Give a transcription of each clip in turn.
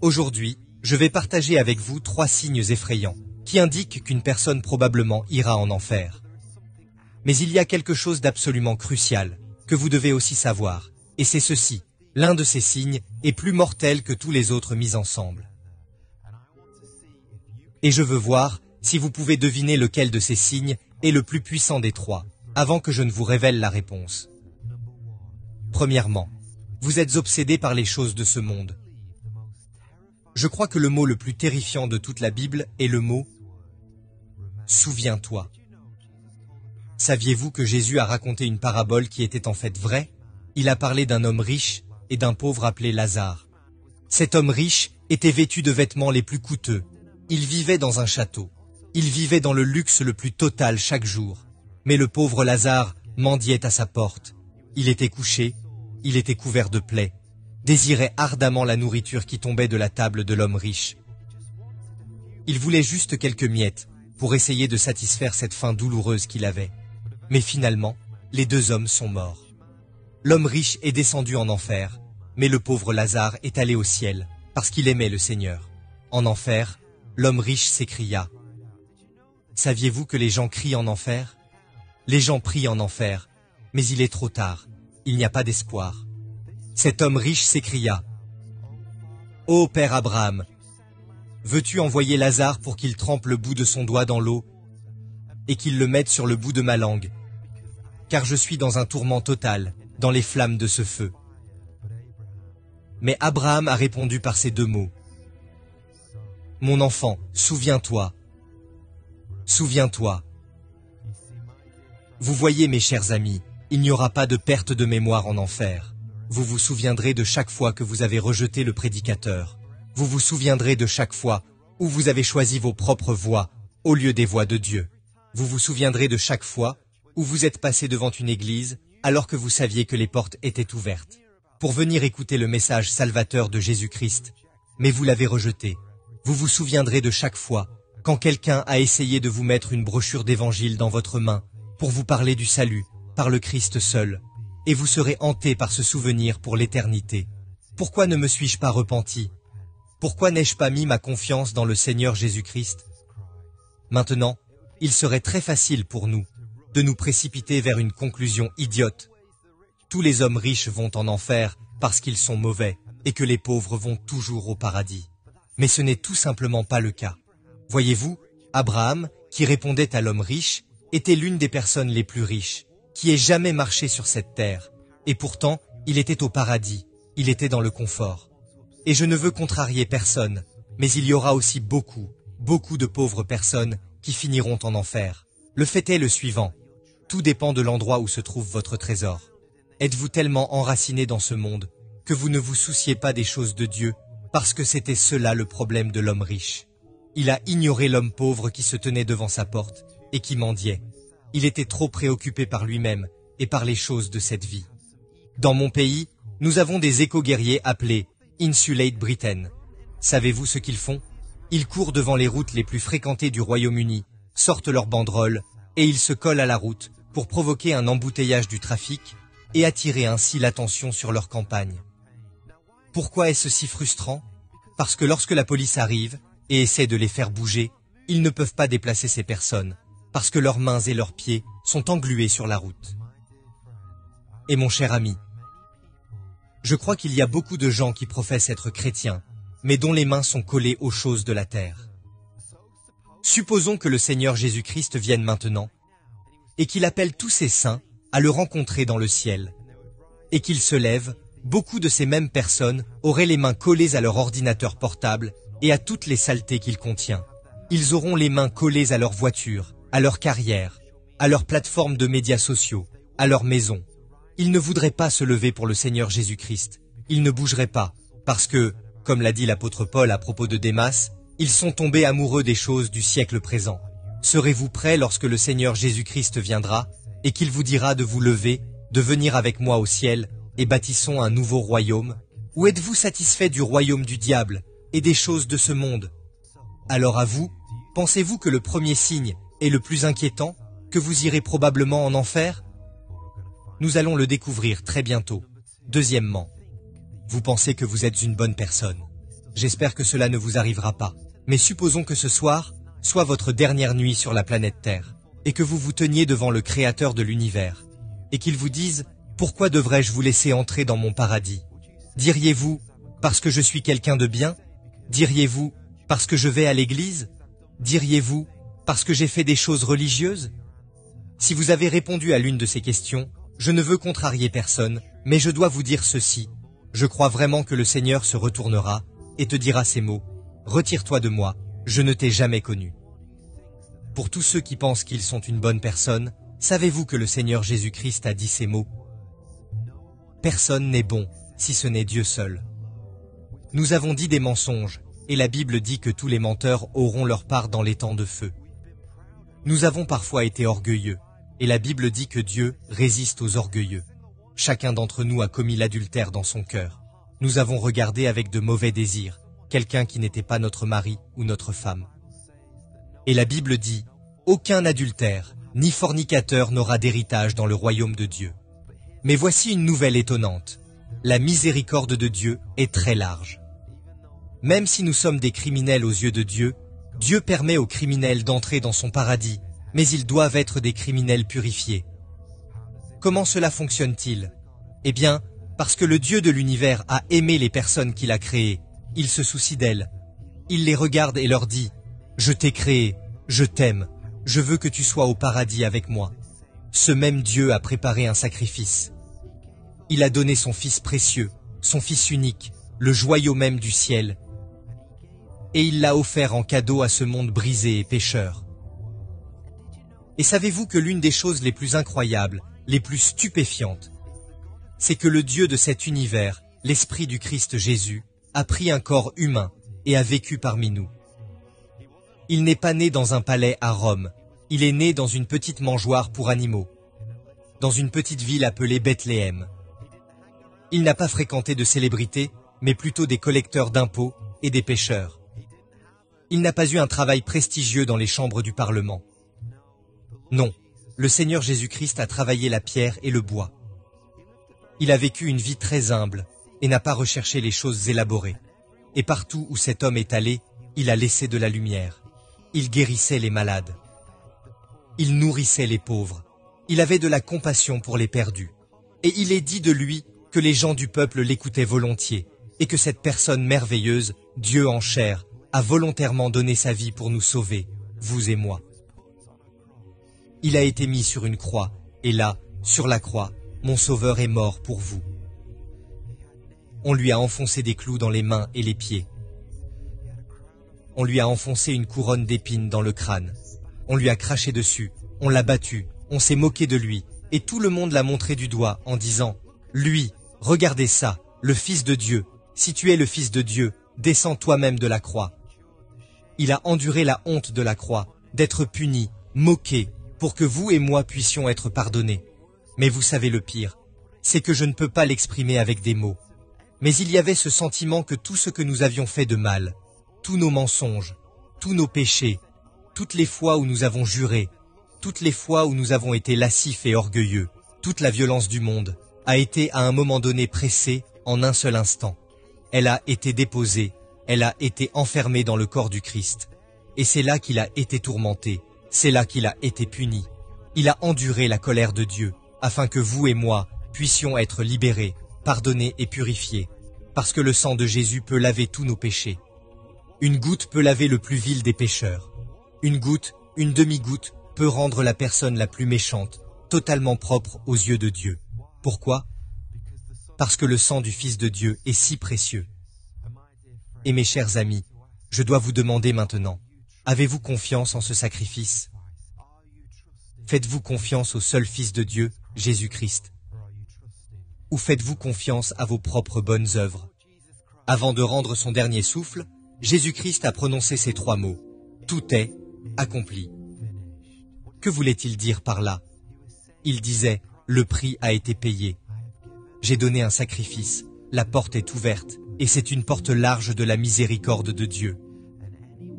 Aujourd'hui, je vais partager avec vous 3 signes effrayants qui indiquent qu'une personne probablement ira en enfer. Mais il y a quelque chose d'absolument crucial que vous devez aussi savoir, et c'est ceci. L'un de ces signes est plus mortel que tous les autres mis ensemble. Et je veux voir si vous pouvez deviner lequel de ces signes est le plus puissant des 3, avant que je ne vous révèle la réponse. Premièrement, vous êtes obsédé par les choses de ce monde. Je crois que le mot le plus terrifiant de toute la Bible est le mot « souviens-toi ». Saviez-vous que Jésus a raconté une parabole qui était en fait vraie? Il a parlé d'un homme riche et d'un pauvre appelé Lazare. Cet homme riche était vêtu de vêtements les plus coûteux. Il vivait dans un château. Il vivait dans le luxe le plus total chaque jour. Mais le pauvre Lazare mendiait à sa porte. Il était couché, il était couvert de plaies, désirait ardemment la nourriture qui tombait de la table de l'homme riche. Il voulait juste quelques miettes pour essayer de satisfaire cette faim douloureuse qu'il avait. Mais finalement, les 2 hommes sont morts. L'homme riche est descendu en enfer, mais le pauvre Lazare est allé au ciel, parce qu'il aimait le Seigneur. En enfer, l'homme riche s'écria. Saviez-vous que les gens crient en enfer? Les gens prient en enfer, mais il est trop tard, il n'y a pas d'espoir. Cet homme riche s'écria. Ô Père Abraham, veux-tu envoyer Lazare pour qu'il trempe le bout de son doigt dans l'eau et qu'il le mette sur le bout de ma langue? Car je suis dans un tourment total, dans les flammes de ce feu. Mais Abraham a répondu par ces 2 mots. Mon enfant, souviens-toi. Souviens-toi. Vous voyez, mes chers amis, il n'y aura pas de perte de mémoire en enfer. Vous vous souviendrez de chaque fois que vous avez rejeté le prédicateur. Vous vous souviendrez de chaque fois où vous avez choisi vos propres voies au lieu des voies de Dieu. Vous vous souviendrez de chaque fois où vous êtes passé devant une église alors que vous saviez que les portes étaient ouvertes pour venir écouter le message salvateur de Jésus-Christ, mais vous l'avez rejeté. Vous vous souviendrez de chaque fois quand quelqu'un a essayé de vous mettre une brochure d'évangile dans votre main pour vous parler du salut par le Christ seul, et vous serez hanté par ce souvenir pour l'éternité. Pourquoi ne me suis-je pas repenti? Pourquoi n'ai-je pas mis ma confiance dans le Seigneur Jésus-Christ? Maintenant, il serait très facile pour nous de nous précipiter vers une conclusion idiote. Tous les hommes riches vont en enfer parce qu'ils sont mauvais et que les pauvres vont toujours au paradis. Mais ce n'est tout simplement pas le cas. Voyez-vous, Abraham, qui répondait à l'homme riche, était l'une des personnes les plus riches qui ait jamais marché sur cette terre. Et pourtant, il était au paradis, il était dans le confort. Et je ne veux contrarier personne, mais il y aura aussi beaucoup de pauvres personnes qui finiront en enfer. Le fait est le suivant. Tout dépend de l'endroit où se trouve votre trésor. Êtes-vous tellement enraciné dans ce monde que vous ne vous souciez pas des choses de Dieu parce que c'était cela le problème de l'homme riche? Il a ignoré l'homme pauvre qui se tenait devant sa porte et qui mendiait. Il était trop préoccupé par lui-même et par les choses de cette vie. Dans mon pays, nous avons des éco-guerriers appelés Insulate Britain. Savez-vous ce qu'ils font? Ils courent devant les routes les plus fréquentées du Royaume-Uni, sortent leurs banderoles et ils se collent à la route pour provoquer un embouteillage du trafic et attirer ainsi l'attention sur leur campagne. Pourquoi est-ce si frustrant? Parce que lorsque la police arrive et essaie de les faire bouger, ils ne peuvent pas déplacer ces personnes, parce que leurs mains et leurs pieds sont englués sur la route. Et mon cher ami, je crois qu'il y a beaucoup de gens qui professent être chrétiens, mais dont les mains sont collées aux choses de la terre. Supposons que le Seigneur Jésus-Christ vienne maintenant, et qu'il appelle tous ses saints à le rencontrer dans le ciel, et qu'il se lève, beaucoup de ces mêmes personnes auraient les mains collées à leur ordinateur portable et à toutes les saletés qu'il contient. Ils auront les mains collées à leur voiture, à leur carrière, à leur plateforme de médias sociaux, à leur maison. Ils ne voudraient pas se lever pour le Seigneur Jésus-Christ. Ils ne bougeraient pas, parce que, comme l'a dit l'apôtre Paul à propos de Démas, ils sont tombés amoureux des choses du siècle présent. Serez-vous prêts lorsque le Seigneur Jésus-Christ viendra, et qu'il vous dira de vous lever, de venir avec moi au ciel, et bâtissons un nouveau royaume? Ou êtes-vous satisfait du royaume du diable, et des choses de ce monde? Alors à vous, pensez-vous que le premier signe est le plus inquiétant, que vous irez probablement en enfer? Nous allons le découvrir très bientôt. Deuxièmement, Vous pensez que vous êtes une bonne personne. J'espère que cela ne vous arrivera pas. Mais supposons que ce soir soit votre dernière nuit sur la planète Terre, et que vous vous teniez devant le Créateur de l'univers, et qu'il vous dise « Pourquoi devrais-je vous laisser entrer dans mon paradis ?» Diriez-vous « Parce que je suis quelqu'un de bien ?» Diriez-vous « Parce que je vais à l'église ?» Diriez-vous « Parce que j'ai fait des choses religieuses ?» Si vous avez répondu à l'une de ces questions, je ne veux contrarier personne, mais je dois vous dire ceci. Je crois vraiment que le Seigneur se retournera et te dira ces mots. Retire-toi de moi, je ne t'ai jamais connu. Pour tous ceux qui pensent qu'ils sont une bonne personne, savez-vous que le Seigneur Jésus-Christ a dit ces mots? Personne n'est bon, si ce n'est Dieu seul. Nous avons dit des mensonges, et la Bible dit que tous les menteurs auront leur part dans les temps de feu. Nous avons parfois été orgueilleux, et la Bible dit que Dieu résiste aux orgueilleux. Chacun d'entre nous a commis l'adultère dans son cœur. Nous avons regardé avec de mauvais désirs quelqu'un qui n'était pas notre mari ou notre femme. Et la Bible dit, aucun adultère, ni fornicateur n'aura d'héritage dans le royaume de Dieu. Mais voici une nouvelle étonnante. La miséricorde de Dieu est très large. Même si nous sommes des criminels aux yeux de Dieu, Dieu permet aux criminels d'entrer dans son paradis, mais ils doivent être des criminels purifiés. Comment cela fonctionne-t-il? Eh bien, parce que le Dieu de l'univers a aimé les personnes qu'il a créées, il se soucie d'elles. Il les regarde et leur dit, « Je t'ai créé, je t'aime, je veux que tu sois au paradis avec moi. » Ce même Dieu a préparé un sacrifice. Il a donné son Fils précieux, son Fils unique, le joyau même du ciel, et il l'a offert en cadeau à ce monde brisé et pécheur. Et savez-vous que l'une des choses les plus incroyables, les plus stupéfiantes, c'est que le Dieu de cet univers, l'Esprit du Christ Jésus, a pris un corps humain et a vécu parmi nous. Il n'est pas né dans un palais à Rome, il est né dans une petite mangeoire pour animaux, dans une petite ville appelée Bethléem. Il n'a pas fréquenté de célébrités, mais plutôt des collecteurs d'impôts et des pêcheurs. Il n'a pas eu un travail prestigieux dans les chambres du Parlement. Non, le Seigneur Jésus-Christ a travaillé la pierre et le bois. Il a vécu une vie très humble et n'a pas recherché les choses élaborées. Et partout où cet homme est allé, il a laissé de la lumière. Il guérissait les malades. Il nourrissait les pauvres. Il avait de la compassion pour les perdus. Et il est dit de lui que les gens du peuple l'écoutaient volontiers et que cette personne merveilleuse, Dieu en chair, a volontairement donné sa vie pour nous sauver, vous et moi. Il a été mis sur une croix, et là, sur la croix, mon Sauveur est mort pour vous. On lui a enfoncé des clous dans les mains et les pieds. On lui a enfoncé une couronne d'épines dans le crâne. On lui a craché dessus, on l'a battu, on s'est moqué de lui, et tout le monde l'a montré du doigt en disant « Lui, regardez ça, le Fils de Dieu, si tu es le Fils de Dieu, descends toi-même de la croix. » Il a enduré la honte de la croix, d'être puni, moqué, pour que vous et moi puissions être pardonnés. Mais vous savez le pire, c'est que je ne peux pas l'exprimer avec des mots. Mais il y avait ce sentiment que tout ce que nous avions fait de mal, tous nos mensonges, tous nos péchés, toutes les fois où nous avons juré, toutes les fois où nous avons été lascifs et orgueilleux, toute la violence du monde, a été à un moment donné pressée en un seul instant. Elle a été déposée, elle a été enfermée dans le corps du Christ. Et c'est là qu'il a été tourmenté, c'est là qu'il a été puni. Il a enduré la colère de Dieu, afin que vous et moi puissions être libérés, pardonnés et purifiés, parce que le sang de Jésus peut laver tous nos péchés. Une goutte peut laver le plus vil des pécheurs. Une goutte, une demi-goutte, peut rendre la personne la plus méchante, totalement propre aux yeux de Dieu. Pourquoi? Parce que le sang du Fils de Dieu est si précieux. Et mes chers amis, je dois vous demander maintenant, avez-vous confiance en ce sacrifice? Faites-vous confiance au seul Fils de Dieu, Jésus-Christ? Ou faites-vous confiance à vos propres bonnes œuvres? Avant de rendre son dernier souffle, Jésus-Christ a prononcé ces 3 mots. Tout est accompli. Que voulait-il dire par là? Il disait, le prix a été payé. J'ai donné un sacrifice, la porte est ouverte, et c'est une porte large de la miséricorde de Dieu.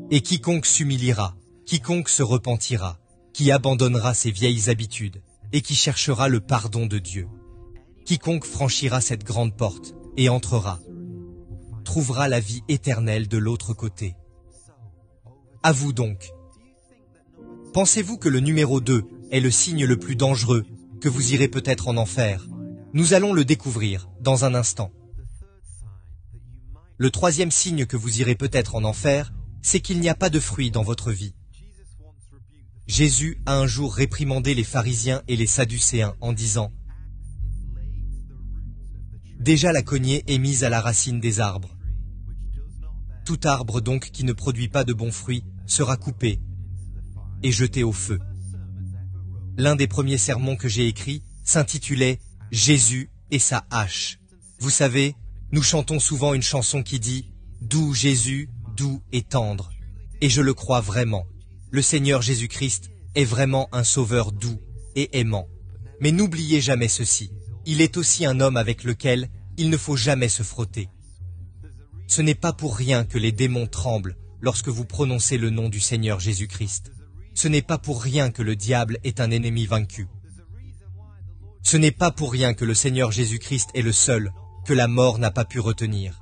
Et quiconque s'humiliera, quiconque se repentira, qui abandonnera ses vieilles habitudes, et qui cherchera le pardon de Dieu. Quiconque franchira cette grande porte, et entrera, trouvera la vie éternelle de l'autre côté. À vous donc. Pensez-vous que le numéro 2 est le signe le plus dangereux, que vous irez peut-être en enfer? Nous allons le découvrir dans un instant. Le troisième signe que vous irez peut-être en enfer, c'est qu'il n'y a pas de fruit dans votre vie. Jésus a un jour réprimandé les pharisiens et les sadducéens en disant « Déjà la cognée est mise à la racine des arbres. Tout arbre donc qui ne produit pas de bons fruits sera coupé et jeté au feu. » L'un des premiers sermons que j'ai écrits s'intitulait « Jésus et sa hache ». Vous savez, nous chantons souvent une chanson qui dit « Doux Jésus, doux et tendre ». Et je le crois vraiment. Le Seigneur Jésus-Christ est vraiment un sauveur doux et aimant. Mais n'oubliez jamais ceci. Il est aussi un homme avec lequel il ne faut jamais se frotter. Ce n'est pas pour rien que les démons tremblent lorsque vous prononcez le nom du Seigneur Jésus-Christ. Ce n'est pas pour rien que le diable est un ennemi vaincu. Ce n'est pas pour rien que le Seigneur Jésus-Christ est le seul que la mort n'a pas pu retenir.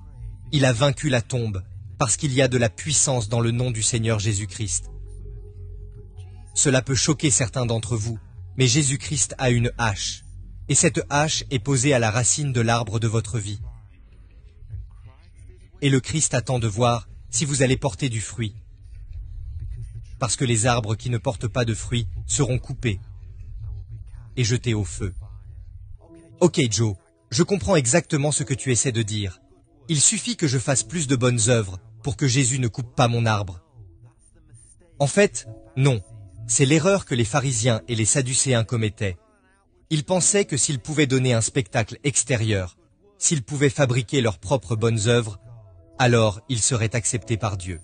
Il a vaincu la tombe parce qu'il y a de la puissance dans le nom du Seigneur Jésus-Christ. Cela peut choquer certains d'entre vous, mais Jésus-Christ a une hache, et cette hache est posée à la racine de l'arbre de votre vie. Et le Christ attend de voir si vous allez porter du fruit, parce que les arbres qui ne portent pas de fruits seront coupés et jetés au feu. Ok Joe, je comprends exactement ce que tu essaies de dire. Il suffit que je fasse plus de bonnes œuvres pour que Jésus ne coupe pas mon arbre. En fait, non. C'est l'erreur que les pharisiens et les sadducéens commettaient. Ils pensaient que s'ils pouvaient donner un spectacle extérieur, s'ils pouvaient fabriquer leurs propres bonnes œuvres, alors ils seraient acceptés par Dieu.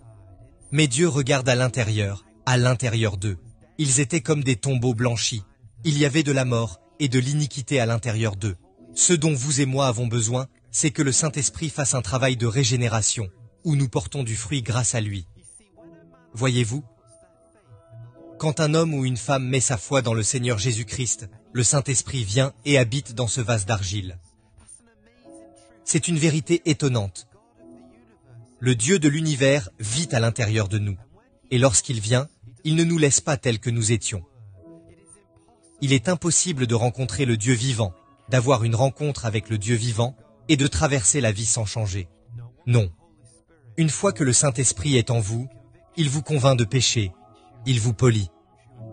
Mais Dieu regarde à l'intérieur d'eux. Ils étaient comme des tombeaux blanchis. Il y avait de la mort et de l'iniquité à l'intérieur d'eux. Ce dont vous et moi avons besoin, c'est que le Saint-Esprit fasse un travail de régénération, où nous portons du fruit grâce à lui. Voyez-vous ? Quand un homme ou une femme met sa foi dans le Seigneur Jésus-Christ, le Saint-Esprit vient et habite dans ce vase d'argile. C'est une vérité étonnante. Le Dieu de l'univers vit à l'intérieur de nous. Et lorsqu'il vient, il ne nous laisse pas tels que nous étions. Il est impossible de rencontrer le Dieu vivant, d'avoir une rencontre avec le Dieu vivant et de traverser la vie sans changer. Non. Une fois que le Saint-Esprit est en vous, il vous convainc de péché. Il vous polit,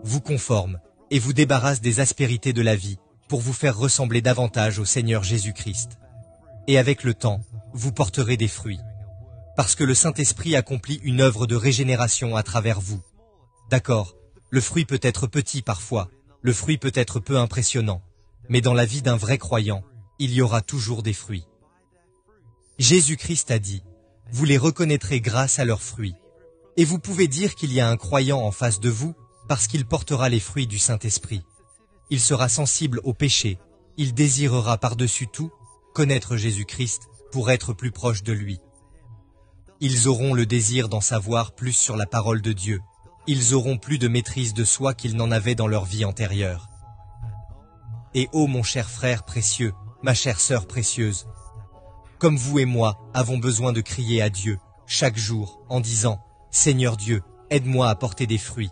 vous conforme et vous débarrasse des aspérités de la vie pour vous faire ressembler davantage au Seigneur Jésus-Christ. Et avec le temps, vous porterez des fruits. Parce que le Saint-Esprit accomplit une œuvre de régénération à travers vous. D'accord, le fruit peut être petit parfois, le fruit peut être peu impressionnant, mais dans la vie d'un vrai croyant, il y aura toujours des fruits. Jésus-Christ a dit, « Vous les reconnaîtrez grâce à leurs fruits ». Et vous pouvez dire qu'il y a un croyant en face de vous parce qu'il portera les fruits du Saint-Esprit. Il sera sensible au péché, il désirera par-dessus tout connaître Jésus-Christ pour être plus proche de lui. Ils auront le désir d'en savoir plus sur la parole de Dieu. Ils auront plus de maîtrise de soi qu'ils n'en avaient dans leur vie antérieure. Et ô mon cher frère précieux, ma chère sœur précieuse, comme vous et moi avons besoin de crier à Dieu chaque jour en disant « Seigneur Dieu, aide-moi à porter des fruits.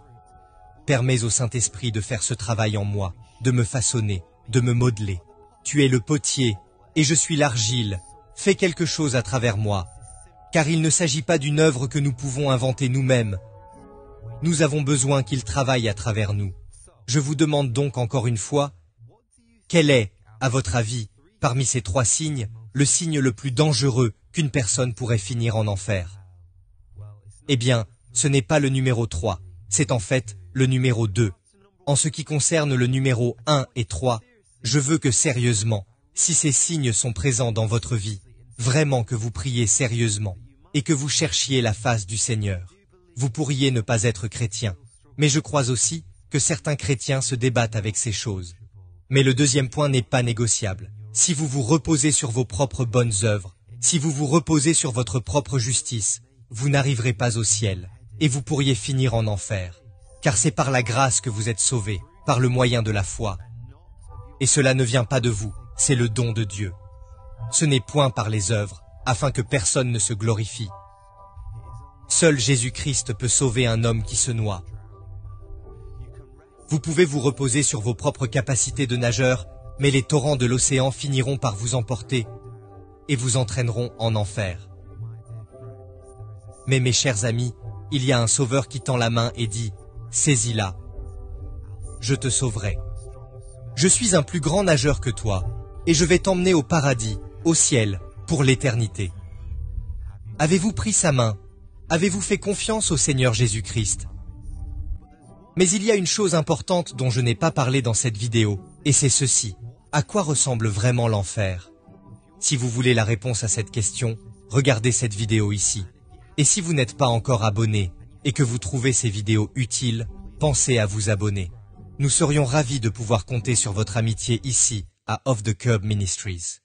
Permets au Saint-Esprit de faire ce travail en moi, de me façonner, de me modeler. Tu es le potier, et je suis l'argile. Fais quelque chose à travers moi. Car il ne s'agit pas d'une œuvre que nous pouvons inventer nous-mêmes. Nous avons besoin qu'il travaille à travers nous. Je vous demande donc encore une fois, quel est, à votre avis, parmi ces 3 signes, le signe le plus dangereux qu'une personne pourrait finir en enfer ? Eh bien, ce n'est pas le numéro 3, c'est en fait le numéro 2. En ce qui concerne le numéro 1 et 3, je veux que sérieusement, si ces signes sont présents dans votre vie, vraiment que vous priez sérieusement et que vous cherchiez la face du Seigneur. Vous pourriez ne pas être chrétien, mais je crois aussi que certains chrétiens se débattent avec ces choses. Mais le deuxième point n'est pas négociable. Si vous vous reposez sur vos propres bonnes œuvres, si vous vous reposez sur votre propre justice, vous n'arriverez pas au ciel, et vous pourriez finir en enfer. Car c'est par la grâce que vous êtes sauvés, par le moyen de la foi. Et cela ne vient pas de vous, c'est le don de Dieu. Ce n'est point par les œuvres, afin que personne ne se glorifie. Seul Jésus-Christ peut sauver un homme qui se noie. Vous pouvez vous reposer sur vos propres capacités de nageur, mais les torrents de l'océan finiront par vous emporter et vous entraîneront en enfer. Mais mes chers amis, il y a un sauveur qui tend la main et dit « Saisis-la, je te sauverai. Je suis un plus grand nageur que toi, et je vais t'emmener au paradis, au ciel, pour l'éternité. » Avez-vous pris sa main? Avez-vous fait confiance au Seigneur Jésus-Christ? Mais il y a une chose importante dont je n'ai pas parlé dans cette vidéo, et c'est ceci. À quoi ressemble vraiment l'enfer? Si vous voulez la réponse à cette question, regardez cette vidéo ici. Et si vous n'êtes pas encore abonné, et que vous trouvez ces vidéos utiles, pensez à vous abonner. Nous serions ravis de pouvoir compter sur votre amitié ici, à Off the Curb Ministries.